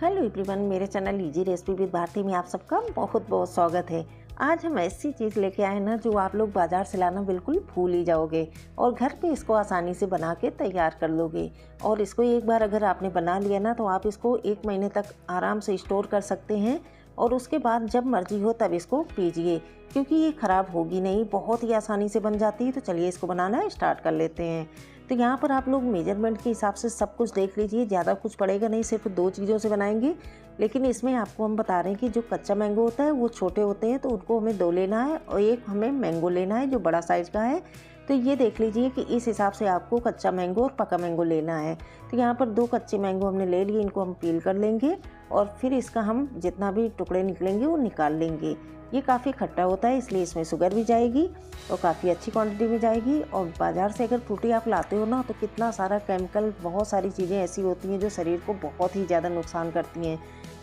Hello everyone, मेरे channel easy recipe with Bharti में आप सबका बहुत बहुत स्वागत है। आज हम ऐसी चीज़ लेके आए ना जो आप लोग बाज़ार से लाना बिल्कुल भूल ही जाओगे और घर पे इसको आसानी से बना के तैयार कर लोगे। और इसको एक बार अगर आपने बना लिया ना तो आप इसको 1 महीने तक आराम से स्टोर कर सकते हैं और उसके बाद जब मर्जी हो तब इसको पीजिए, क्योंकि ये ख़राब होगी नहीं, बहुत ही आसानी से बन जाती है। तो चलिए इसको बनाना स्टार्ट कर लेते हैं। तो यहाँ पर आप लोग मेजरमेंट के हिसाब से सब कुछ देख लीजिए, ज़्यादा कुछ पड़ेगा नहीं, सिर्फ 2 चीज़ों से बनाएंगे। लेकिन इसमें आपको हम बता रहे हैं कि जो कच्चा मैंगो होता है वो छोटे होते हैं, तो उनको हमें 2 लेना है और एक हमें मैंगो लेना है जो बड़ा साइज़ का है। तो ये देख लीजिए कि इस हिसाब से आपको कच्चा मैंगो और पका मैंगो लेना है। तो यहाँ पर 2 कच्चे मैंगो हमने ले लिए, इनको हम पील कर लेंगे और फिर इसका हम जितना भी टुकड़े निकलेंगे वो निकाल लेंगे। ये काफ़ी खट्टा होता है, इसलिए इसमें शुगर भी जाएगी और काफ़ी अच्छी क्वांटिटी में जाएगी। और बाज़ार से अगर फ्रूटी आप लाते हो ना तो कितना सारा केमिकल, बहुत सारी चीज़ें ऐसी होती हैं जो शरीर को बहुत ही ज़्यादा नुकसान करती हैं।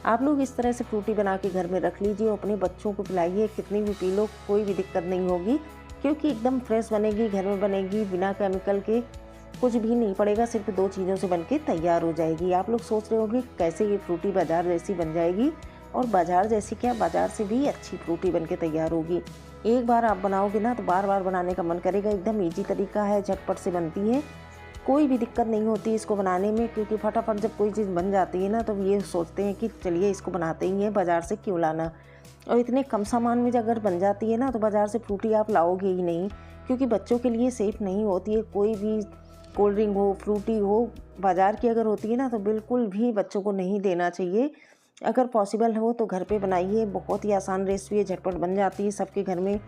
आप लोग इस तरह से फ्रूटी बना के घर में रख लीजिए, अपने बच्चों को पिलाइए, कितनी भी पी लो, कोई भी दिक्कत नहीं होगी, क्योंकि एकदम फ्रेश बनेगी, घर में बनेगी, बिना केमिकल के, कुछ भी नहीं पड़ेगा, सिर्फ 2 चीज़ों से बनके तैयार हो जाएगी। आप लोग सोच रहे होंगे कैसे ये फ्रूटी बाज़ार जैसी बन जाएगी, और बाज़ार जैसी क्या, बाज़ार से भी अच्छी फ्रूटी बनके तैयार होगी। एक बार आप बनाओगे ना तो बार बार बनाने का मन करेगा। एकदम ईजी तरीका है, झटपट से बनती है, कोई भी दिक्कत नहीं होती इसको बनाने में, क्योंकि फटाफट जब कोई चीज़ बन जाती है ना तो ये सोचते हैं कि चलिए इसको बनाते ही हैं, बाज़ार से क्यों लाना। और इतने कम सामान में अगर बन जाती है ना तो बाज़ार से फ्रूटी आप लाओगे ही नहीं, क्योंकि बच्चों के लिए सेफ़ नहीं होती है। कोई भी कोल्ड ड्रिंक हो, फ्रूटी हो, बाज़ार की अगर होती है ना तो बिल्कुल भी बच्चों को नहीं देना चाहिए। अगर पॉसिबल हो तो घर पे बनाइए, बहुत ही आसान रेसिपी है, झटपट बन जाती है। सबके घर में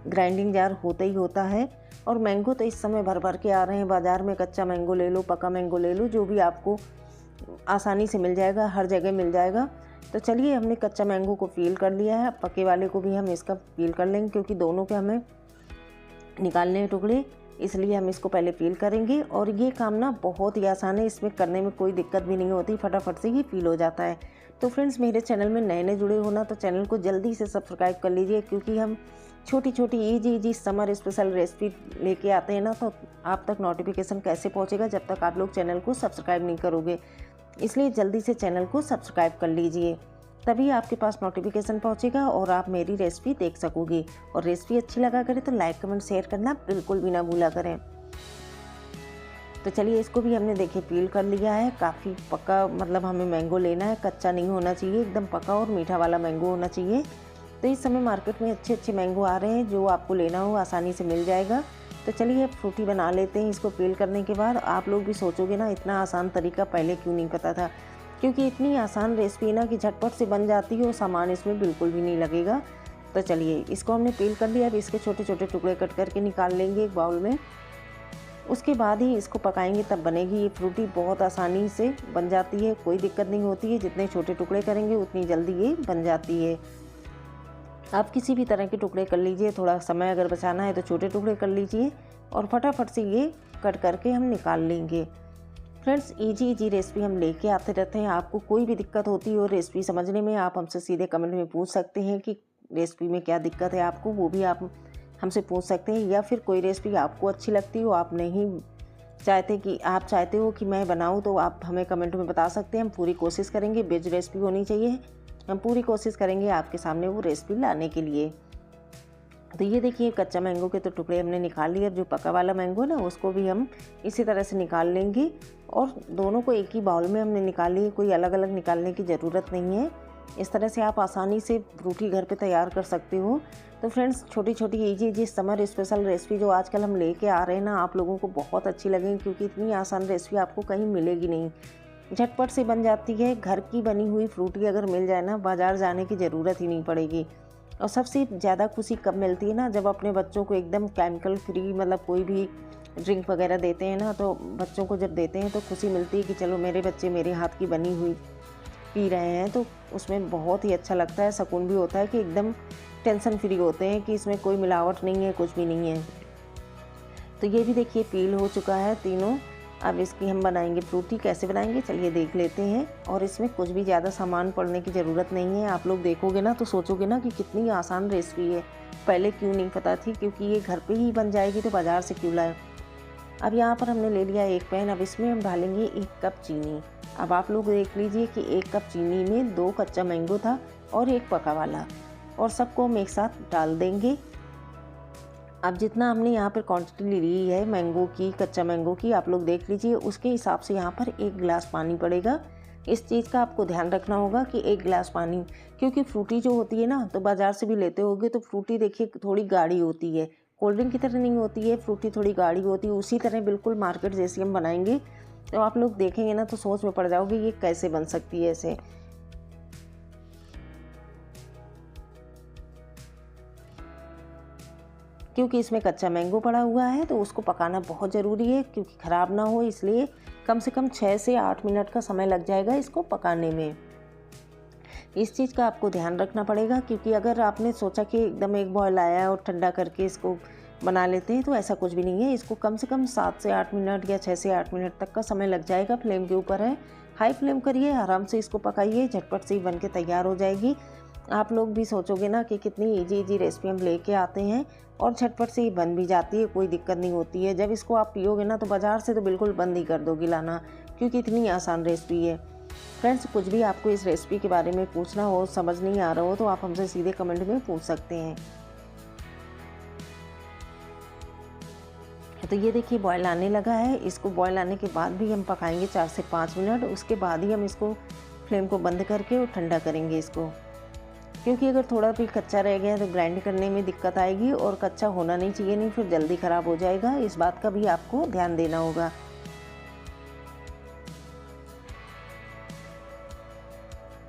ग्राइंडिंग जार होता ही होता है। और मैंगो तो इस समय भर भर के आ रहे हैं बाज़ार में, कच्चा मैंगो ले लो, पका मैंगो ले लो, जो भी आपको आसानी से मिल जाएगा, हर जगह मिल जाएगा। तो चलिए हमने कच्चा मैंगो को पील कर लिया है, पके वाले को भी हम इसका पील कर लेंगे, क्योंकि दोनों के हमें निकालने हैं टुकड़े, इसलिए हम इसको पहले पील करेंगे। और ये काम ना बहुत ही आसान है, इसमें करने में कोई दिक्कत भी नहीं होती, फटाफट से ये पील हो जाता है। तो फ्रेंड्स, मेरे चैनल में नए नए जुड़े हो ना तो चैनल को जल्दी से सब्सक्राइब कर लीजिए, क्योंकि हम छोटी छोटी इजी समर स्पेशल रेसिपी लेके आते हैं ना, तो आप तक नोटिफिकेशन कैसे पहुंचेगा जब तक आप लोग चैनल को सब्सक्राइब नहीं करोगे। इसलिए जल्दी से चैनल को सब्सक्राइब कर लीजिए, तभी आपके पास नोटिफिकेशन पहुंचेगा और आप मेरी रेसिपी देख सकोगे। और रेसिपी अच्छी लगा करे तो लाइक कमेंट शेयर करना बिल्कुल भी ना भूला करें। तो चलिए इसको भी हमने देखिए पील कर लिया है। काफ़ी पक्का, मतलब हमें मैंगो लेना है, कच्चा नहीं होना चाहिए, एकदम पका और मीठा वाला मैंगो होना चाहिए। तो इस समय मार्केट में अच्छे अच्छे मैंगो आ रहे हैं, जो आपको लेना हो आसानी से मिल जाएगा। तो चलिए फ्रूटी बना लेते हैं। इसको पील करने के बाद आप लोग भी सोचोगे ना इतना आसान तरीका पहले क्यों नहीं पता था, क्योंकि इतनी आसान रेसिपी ना कि झटपट से बन जाती है और सामान इसमें बिल्कुल भी नहीं लगेगा। तो चलिए इसको हमने पील कर लिया, अब इसके छोटे छोटे टुकड़े कट करके निकाल लेंगे एक बाउल में। उसके बाद ही इसको पकाएंगे तब बनेगी ये फ्रूटी। बहुत आसानी से बन जाती है, कोई दिक्कत नहीं होती है, जितने छोटे टुकड़े करेंगे उतनी जल्दी ये बन जाती है। आप किसी भी तरह के टुकड़े कर लीजिए, थोड़ा समय अगर बचाना है तो छोटे टुकड़े कर लीजिए और फटाफट से ये कट करके हम निकाल लेंगे। फ्रेंड्स, इजी रेसिपी हम लेके आते रहते हैं। आपको कोई भी दिक्कत होती हो रेसिपी समझने में, आप हमसे सीधे कमेंट में पूछ सकते हैं कि रेसिपी में क्या दिक्कत है आपको, वो भी आप हमसे पूछ सकते हैं। या फिर कोई रेसिपी आपको अच्छी लगती हो, आप नहीं चाहते कि आप चाहते हो कि मैं बनाऊं, तो आप हमें कमेंट में बता सकते हैं। हम पूरी कोशिश करेंगे, वेज रेसिपी होनी चाहिए, हम पूरी कोशिश करेंगे आपके सामने वो रेसिपी लाने के लिए। तो ये देखिए कच्चा मैंगो के तो टुकड़े हमने निकाल लिए। अब जो पका वाला मैंगो ना उसको भी हम इसी तरह से निकाल लेंगे और दोनों को एक ही बाउल में हमने निकाल लिए, कोई अलग अलग निकालने की ज़रूरत नहीं है। इस तरह से आप आसानी से फ्रूटी घर पे तैयार कर सकते हो। तो फ्रेंड्स, छोटी छोटी इजी समर स्पेशल रेसिपी जो आजकल हम लेके आ रहे हैं ना, आप लोगों को बहुत अच्छी लगेगी, क्योंकि इतनी आसान रेसिपी आपको कहीं मिलेगी नहीं, झटपट से बन जाती है। घर की बनी हुई फ्रूटी अगर मिल जाए ना, बाज़ार जाने की ज़रूरत ही नहीं पड़ेगी। और सबसे ज़्यादा खुशी कब मिलती है ना, जब अपने बच्चों को एकदम केमिकल फ्री, मतलब कोई भी ड्रिंक वगैरह देते हैं ना, तो बच्चों को जब देते हैं तो खुशी मिलती है कि चलो मेरे बच्चे मेरे हाथ की बनी हुई पी रहे हैं, तो उसमें बहुत ही अच्छा लगता है, सुकून भी होता है कि एकदम टेंशन फ्री होते हैं कि इसमें कोई मिलावट नहीं है, कुछ भी नहीं है। तो ये भी देखिए पील हो चुका है तीनों। अब इसकी हम बनाएंगे फ्रूटी। कैसे बनाएंगे चलिए देख लेते हैं। और इसमें कुछ भी ज़्यादा सामान पड़ने की ज़रूरत नहीं है। आप लोग देखोगे ना तो सोचोगे ना कि कितनी आसान रेसिपी है, पहले क्यों नहीं पता थी, क्योंकि ये घर पे ही बन जाएगी तो बाज़ार से क्यों लाए। अब यहाँ पर हमने ले लिया एक पैन। अब इसमें हम डालेंगे 1 कप चीनी। अब आप लोग देख लीजिए कि 1 कप चीनी में 2 कच्चा मैंगो था और 1 पका वाला, और सबको हम एक साथ डाल देंगे। अब जितना हमने यहाँ पर क्वांटिटी ली है मैंगो की, कच्चा मैंगो की, आप लोग देख लीजिए, उसके हिसाब से यहाँ पर 1 गिलास पानी पड़ेगा। इस चीज़ का आपको ध्यान रखना होगा कि 1 गिलास पानी, क्योंकि फ्रूटी जो होती है ना, तो बाज़ार से भी लेते होगे तो फ्रूटी देखिए थोड़ी गाढ़ी होती है, कोल्ड ड्रिंक की तरह नहीं होती है, फ्रूटी थोड़ी गाढ़ी होती है। उसी तरह बिल्कुल मार्केट जैसी हम बनाएंगे, तो आप लोग देखेंगे ना तो सोच में पड़ जाओगे ये कैसे बन सकती है ऐसे। क्योंकि इसमें कच्चा मैंगो पड़ा हुआ है तो उसको पकाना बहुत ज़रूरी है, क्योंकि ख़राब ना हो, इसलिए कम से कम 6 से 8 मिनट का समय लग जाएगा इसको पकाने में। इस चीज़ का आपको ध्यान रखना पड़ेगा, क्योंकि अगर आपने सोचा कि एकदम एक बॉयल आया और ठंडा करके इसको बना लेते हैं, तो ऐसा कुछ भी नहीं है। इसको कम से कम 7 से 8 मिनट या 6 से 8 मिनट तक का समय लग जाएगा। फ्लेम के ऊपर है, हाई फ्लेम करिए, आराम से इसको पकाइए, झटपट से ही बन के तैयार हो जाएगी। आप लोग भी सोचोगे ना कि कितनी इजी रेसिपी हम लेके आते हैं और झटपट से ही बन भी जाती है, कोई दिक्कत नहीं होती है। जब इसको आप पियोगे ना तो बाज़ार से तो बिल्कुल बंद ही कर दोगे लाना, क्योंकि इतनी आसान रेसिपी है। फ्रेंड्स, कुछ भी आपको इस रेसिपी के बारे में पूछना हो, समझ नहीं आ रहा हो, तो आप हमसे सीधे कमेंट में पूछ सकते हैं। तो ये देखिए बॉयल आने लगा है। इसको बॉयल आने के बाद भी हम पकाएंगे 4 से 5 मिनट। उसके बाद ही हम इसको फ्लेम को बंद करके और ठंडा करेंगे इसको, क्योंकि अगर थोड़ा भी कच्चा रह गया तो ग्राइंड करने में दिक्कत आएगी, और कच्चा होना नहीं चाहिए, नहीं फिर जल्दी ख़राब हो जाएगा। इस बात का भी आपको ध्यान देना होगा।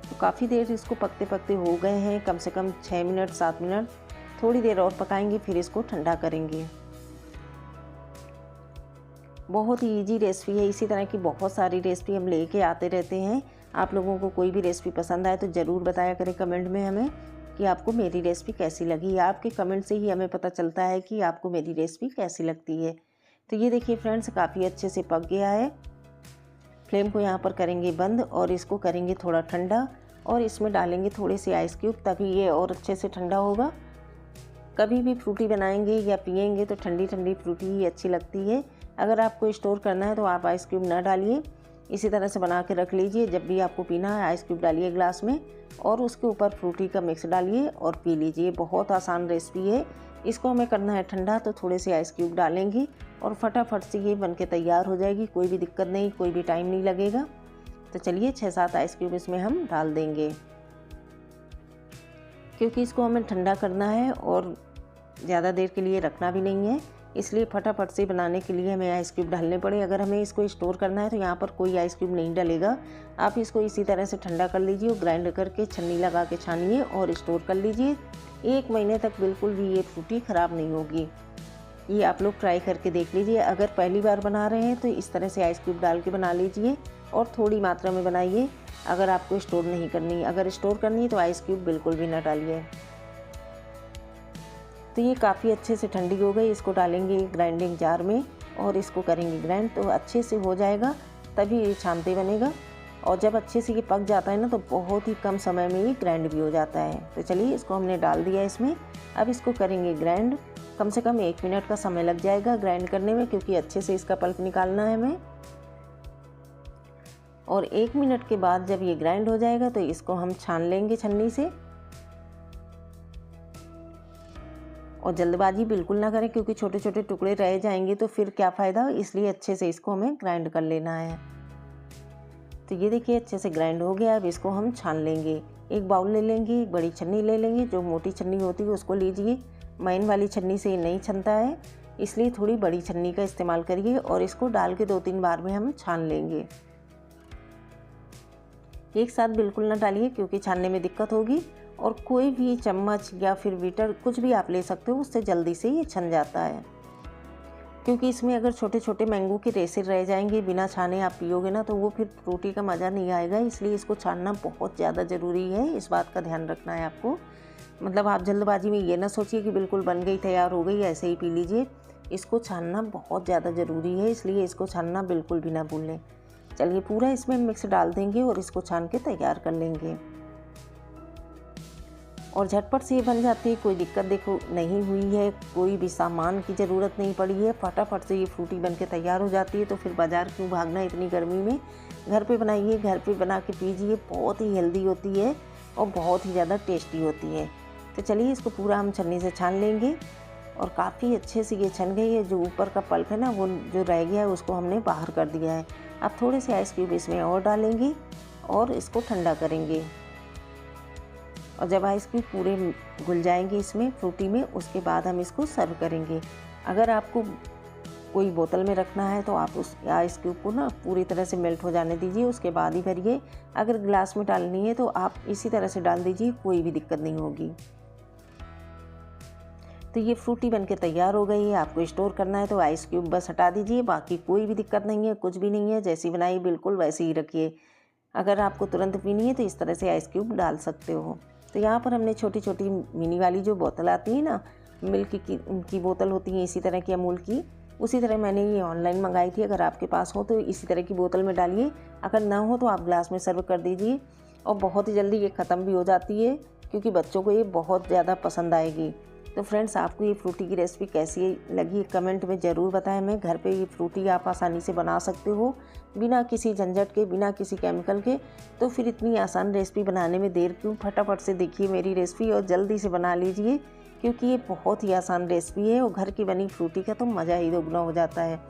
तो काफ़ी देर इसको पकते पकते हो गए हैं, कम से कम 6 मिनट 7 मिनट। थोड़ी देर और पकाएंगे, फिर इसको ठंडा करेंगे। बहुत ही ईजी रेसिपी है। इसी तरह की बहुत सारी रेसिपी हम लेके आते रहते हैं। आप लोगों को कोई भी रेसिपी पसंद आए तो ज़रूर बताया करें कमेंट में हमें कि आपको मेरी रेसिपी कैसी लगी। आपके कमेंट से ही हमें पता चलता है कि आपको मेरी रेसिपी कैसी लगती है। तो ये देखिए फ्रेंड्स, काफ़ी अच्छे से पक गया है। फ्लेम को यहाँ पर करेंगे बंद और इसको करेंगे थोड़ा ठंडा, और इसमें डालेंगे थोड़े से आइस क्यूब, तभी ये और अच्छे से ठंडा होगा। कभी भी फ्रूटी बनाएंगे या पिएंगे तो ठंडी ठंडी फ्रूटी ही अच्छी लगती है। अगर आपको स्टोर करना है तो आप आइस क्यूब ना डालिए, इसी तरह से बना के रख लीजिए। जब भी आपको पीना है आइस क्यूब डालिए ग्लास में, और उसके ऊपर फ्रूटी का मिक्स डालिए और पी लीजिए। बहुत आसान रेसिपी है। इसको हमें करना है ठंडा, तो थोड़े से आइस क्यूब डालेंगे और फटाफट से ये बन के तैयार हो जाएगी। कोई भी दिक्कत नहीं, कोई भी टाइम नहीं लगेगा। तो चलिए 6-7 आइस क्यूब इसमें हम डाल देंगे, क्योंकि इसको हमें ठंडा करना है और ज़्यादा देर के लिए रखना भी नहीं है, इसलिए फटाफट से बनाने के लिए हमें आइस क्यूब डालने पड़े। अगर हमें इसको स्टोर करना है तो यहाँ पर कोई आइस क्यूब नहीं डलेगा। आप इसको इसी तरह से ठंडा कर लीजिए और ग्राइंड करके छन्नी लगा के छानिए और स्टोर कर लीजिए। 1 महीने तक बिल्कुल भी ये फ्रूटी ख़राब नहीं होगी। ये आप लोग ट्राई करके देख लीजिए। अगर पहली बार बना रहे हैं तो इस तरह से आइस क्यूब डाल के बना लीजिए, और थोड़ी मात्रा में बनाइए अगर आपको स्टोर नहीं करनी। अगर स्टोर करनी है तो आइस क्यूब बिल्कुल भी ना डालिए। तो ये काफ़ी अच्छे से ठंडी हो गई। इसको डालेंगे ग्राइंडिंग जार में और इसको करेंगे ग्राइंड, तो अच्छे से हो जाएगा, तभी ये छानते बनेगा। और जब अच्छे से ये पक जाता है ना तो बहुत ही कम समय में ये ग्राइंड भी हो जाता है। तो चलिए इसको हमने डाल दिया इसमें। अब इसको करेंगे ग्राइंड। कम से कम 1 मिनट का समय लग जाएगा ग्राइंड करने में, क्योंकि अच्छे से इसका पल्प निकालना है हमें। और 1 मिनट के बाद जब ये ग्राइंड हो जाएगा तो इसको हम छान लेंगे छन्नी से। और जल्दबाजी बिल्कुल ना करें, क्योंकि छोटे छोटे टुकड़े रह जाएंगे तो फिर क्या फ़ायदा, इसलिए अच्छे से इसको हमें ग्राइंड कर लेना है। तो ये देखिए अच्छे से ग्राइंड हो गया। अब इसको हम छान लेंगे। एक बाउल ले लेंगे, एक बड़ी छन्नी ले लेंगे, जो मोटी छन्नी होती है उसको लीजिए। महीन वाली छन्नी से ये नहीं छनता है, इसलिए थोड़ी बड़ी छन्नी का इस्तेमाल करिए। और इसको डाल के 2-3 बार में हम छान लेंगे। एक साथ बिल्कुल ना डालिए, क्योंकि छानने में दिक्कत होगी। और कोई भी चम्मच या फिर बीटर कुछ भी आप ले सकते हो, उससे जल्दी से ये छन जाता है। क्योंकि इसमें अगर छोटे छोटे मैंगो के रेसे रह जाएंगे, बिना छाने आप पियोगे ना तो वो फिर फ्रूटी का मज़ा नहीं आएगा। इसलिए इसको छानना बहुत ज़्यादा ज़रूरी है। इस बात का ध्यान रखना है आपको। मतलब आप जल्दबाजी में ये ना सोचिए कि बिल्कुल बन गई, तैयार हो गई, ऐसे ही पी लीजिए। इसको छानना बहुत ज़्यादा ज़रूरी है, इसलिए इसको छानना बिल्कुल भी ना भूलें। चलिए पूरा इसमें मिक्स डाल देंगे और इसको छान के तैयार कर लेंगे। और झटपट से ये बन जाती है। कोई दिक्कत देखो नहीं हुई है, कोई भी सामान की ज़रूरत नहीं पड़ी है, फटाफट से ये फ्रूटी बन के तैयार हो जाती है। तो फिर बाज़ार क्यों भागना इतनी गर्मी में, घर पे बनाइए, घर पे बना के पीजिए। बहुत ही हेल्दी होती है और बहुत ही ज़्यादा टेस्टी होती है। तो चलिए इसको पूरा हम छन्नी से छान लेंगे और काफ़ी अच्छे से ये छन गई है। जो ऊपर का पल्प है ना, वो जो रह गया है उसको हमने बाहर कर दिया है। अब थोड़े से आइस क्यूब इसमें और डालेंगे और इसको ठंडा करेंगे। और जब आइस क्यूब पूरे घुल जाएंगे इसमें फ्रूटी में, उसके बाद हम इसको सर्व करेंगे। अगर आपको कोई बोतल में रखना है तो आप उस आइस क्यूब को ना पूरी तरह से मेल्ट हो जाने दीजिए, उसके बाद ही भरिए। अगर ग्लास में डालनी है तो आप इसी तरह से डाल दीजिए, कोई भी दिक्कत नहीं होगी। तो ये फ्रूटी बनके तैयार हो गई है। आपको स्टोर करना है तो आइस क्यूब बस हटा दीजिए, बाकी कोई भी दिक्कत नहीं है, कुछ भी नहीं है। जैसी बनाई बिल्कुल वैसे ही रखिए। अगर आपको तुरंत पीनी है तो इस तरह से आइस क्यूब डाल सकते हो। तो यहाँ पर हमने छोटी छोटी मिनी वाली जो बोतल आती है ना, मिल्क की बोतल होती है इसी तरह की अमूल की, उसी तरह मैंने ये ऑनलाइन मंगाई थी। अगर आपके पास हो तो इसी तरह की बोतल में डालिए, अगर ना हो तो आप ग्लास में सर्व कर दीजिए। और बहुत ही जल्दी ये ख़त्म भी हो जाती है, क्योंकि बच्चों को ये बहुत ज़्यादा पसंद आएगी। तो फ्रेंड्स, आपको ये फ्रूटी की रेसिपी कैसी लगी कमेंट में ज़रूर बताएं। मैं घर पे ये फ्रूटी आप आसानी से बना सकते हो, बिना किसी झंझट के, बिना किसी केमिकल के। तो फिर इतनी आसान रेसिपी बनाने में देर क्यों, फटाफट से देखिए मेरी रेसिपी और जल्दी से बना लीजिए, क्योंकि ये बहुत ही आसान रेसिपी है और घर की बनी फ्रूटी का तो मज़ा ही दोगुना हो जाता है।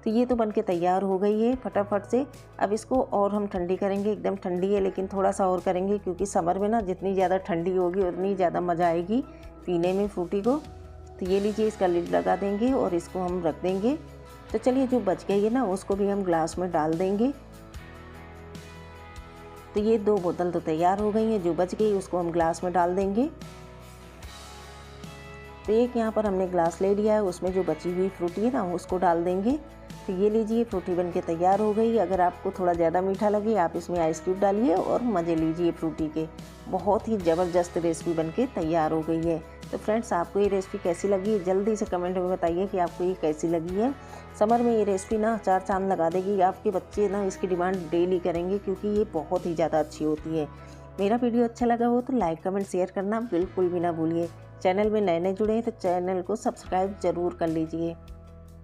तो ये तो बनके तैयार हो गई है फटाफट से। अब इसको और हम ठंडी करेंगे, एकदम ठंडी है लेकिन थोड़ा सा और करेंगे, क्योंकि समर में ना जितनी ज़्यादा ठंडी होगी उतनी ज़्यादा मज़ा आएगी पीने में फ्रूटी को। तो ये लीजिए, इसका लिड लगा देंगे और इसको हम रख देंगे। तो चलिए जो बच गई है ना उसको भी हम ग्लास में डाल देंगे। तो ये 2 बोतल तो तैयार हो गई हैं, जो बच गई उसको हम ग्लास में डाल देंगे। तो एक यहाँ पर हमने ग्लास ले लिया है, उसमें जो बची हुई फ्रूटी है ना उसको डाल देंगे। तो ये लीजिए, फ्रूटी बनके तैयार हो गई। अगर आपको थोड़ा ज़्यादा मीठा लगे आप इसमें आइस क्यूब डालिए और मज़े लीजिए फ्रूटी के। बहुत ही ज़बरदस्त रेसिपी बनके तैयार हो गई है। तो फ्रेंड्स, आपको ये रेसिपी कैसी लगी जल्दी से कमेंट में बताइए कि आपको ये कैसी लगी है। समर में ये रेसिपी ना 4 चांद लगा देगी। आपके बच्चे ना इसकी डिमांड डेली करेंगे, क्योंकि ये बहुत ही ज़्यादा अच्छी होती है। मेरा वीडियो अच्छा लगा हो तो लाइक कमेंट शेयर करना बिल्कुल भी ना भूलिए। चैनल में नए नए जुड़े हैं तो चैनल को सब्सक्राइब ज़रूर कर लीजिए।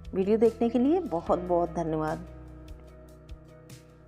वीडियो देखने के लिए बहुत बहुत धन्यवाद।